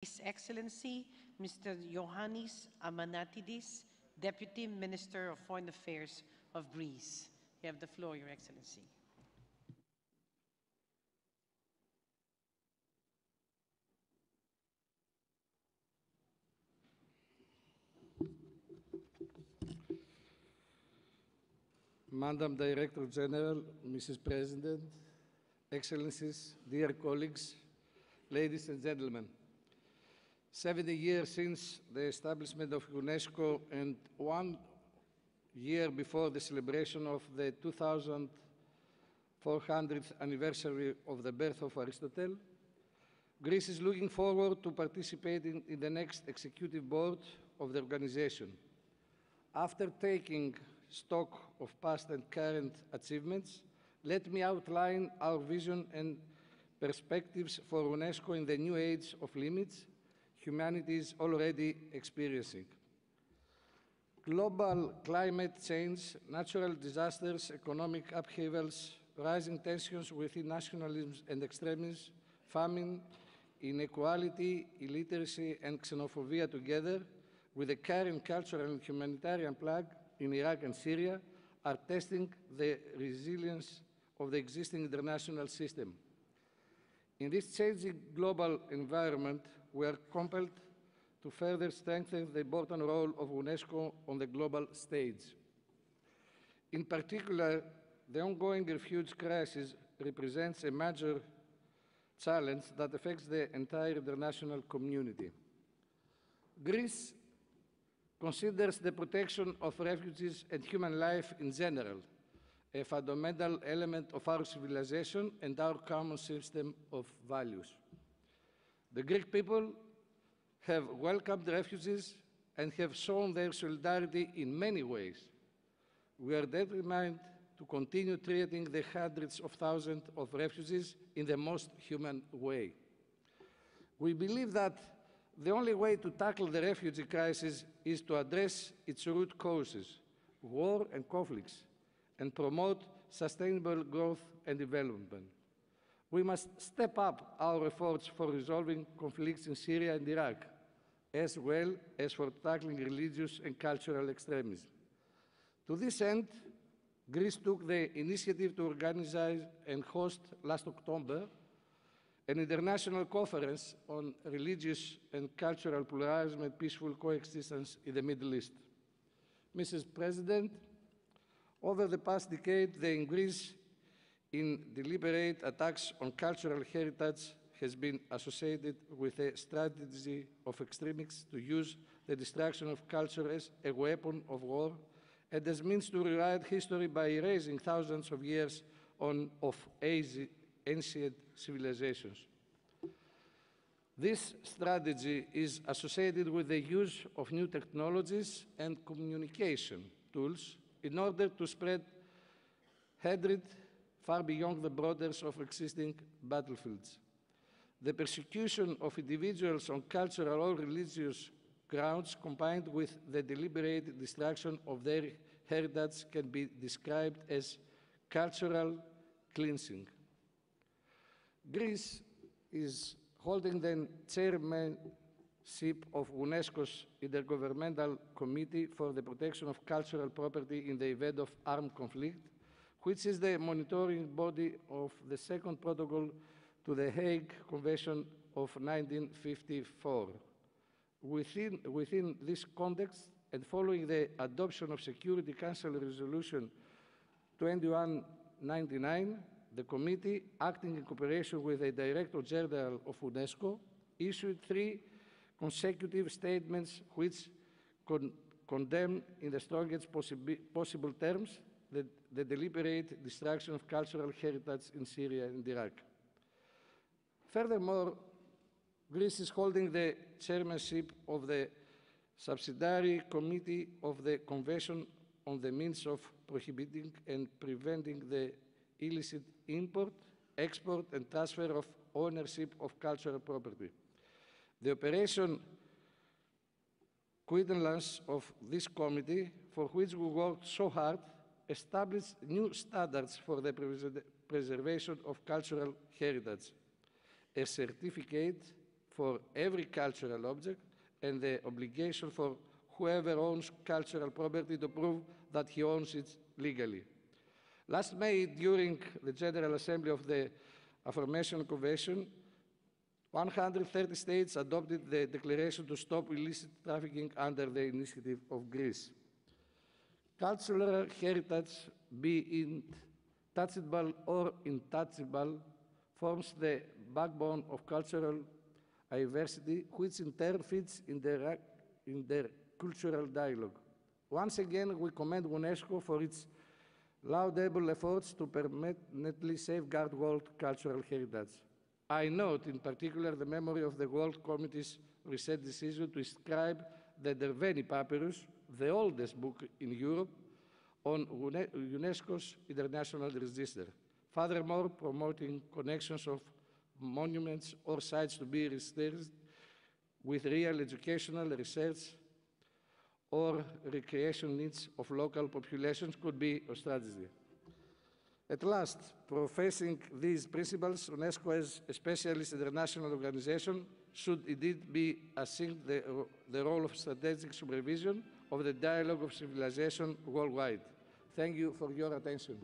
His Excellency, Mr. Iohannis Amanatidis, Deputy Minister of Foreign Affairs of Greece. You have the floor, Your Excellency. Madam Director General, Mrs. President, Excellencies, dear colleagues, ladies and gentlemen. 70 years since the establishment of UNESCO and 1 year before the celebration of the 2400th anniversary of the birth of Aristotle, Greece is looking forward to participating in the next executive board of the organization. After taking stock of past and current achievements, let me outline our vision and perspectives for UNESCO in the new age of limits humanity is already experiencing. Global climate change, natural disasters, economic upheavals, rising tensions within nationalism and extremism, famine, inequality, illiteracy, and xenophobia together with the current cultural and humanitarian plague in Iraq and Syria are testing the resilience of the existing international system. In this changing global environment, we are compelled to further strengthen the important role of UNESCO on the global stage. In particular, the ongoing refugee crisis represents a major challenge that affects the entire international community. Greece considers the protection of refugees and human life in general a fundamental element of our civilization and our common system of values. The Greek people have welcomed refugees and have shown their solidarity in many ways. We are determined to continue treating the hundreds of thousands of refugees in the most human way. We believe that the only way to tackle the refugee crisis is to address its root causes, war and conflicts, and promote sustainable growth and development. We must step up our efforts for resolving conflicts in Syria and Iraq, as well as for tackling religious and cultural extremism. To this end, Greece took the initiative to organize and host last October an international conference on religious and cultural pluralism and peaceful coexistence in the Middle East. Mrs. President, over the past decade, the increase in deliberate attacks on cultural heritage has been associated with a strategy of extremists to use the destruction of culture as a weapon of war and as means to rewrite history by erasing thousands of years of ancient civilizations. This strategy is associated with the use of new technologies and communication tools in order to spread hatred far beyond the borders of existing battlefields. The persecution of individuals on cultural or religious grounds combined with the deliberate destruction of their heritage can be described as cultural cleansing. Greece is holding the chairmanship of UNESCO's Intergovernmental Committee for the Protection of Cultural Property in the event of armed conflict, which is the monitoring body of the second protocol to the Hague Convention of 1954. Within this context, and following the adoption of Security Council Resolution 2199, the committee, acting in cooperation with the Director General of UNESCO, issued 3 consecutive statements which condemn in the strongest possible terms the deliberate destruction of cultural heritage in Syria and Iraq. Furthermore, Greece is holding the chairmanship of the subsidiary committee of the Convention on the means of prohibiting and preventing the illicit import, export, and transfer of ownership of cultural property. The operation Quintenance of this committee, for which we worked so hard, established new standards for the preservation of cultural heritage. A certificate for every cultural object and the obligation for whoever owns cultural property to prove that he owns it legally. Last May, during the General Assembly of the aforementioned Convention, 130 states adopted the declaration to stop illicit trafficking under the initiative of Greece. Cultural heritage, be it touchable or untouchable, forms the backbone of cultural diversity, which in turn fits in their cultural dialogue. Once again, we commend UNESCO for its laudable efforts to permanently safeguard world cultural heritage. I note in particular the memory of the World Committee's recent decision to inscribe the Derveni Papyrus, the oldest book in Europe, on UNESCO's International Register. Furthermore, promoting connections of monuments or sites to be registered with real educational, research, or recreation needs of local populations could be a strategy. At last, professing these principles, UNESCO as a specialist international organization should indeed be assigned the role of strategic supervision of the dialogue of civilization worldwide. Thank you for your attention.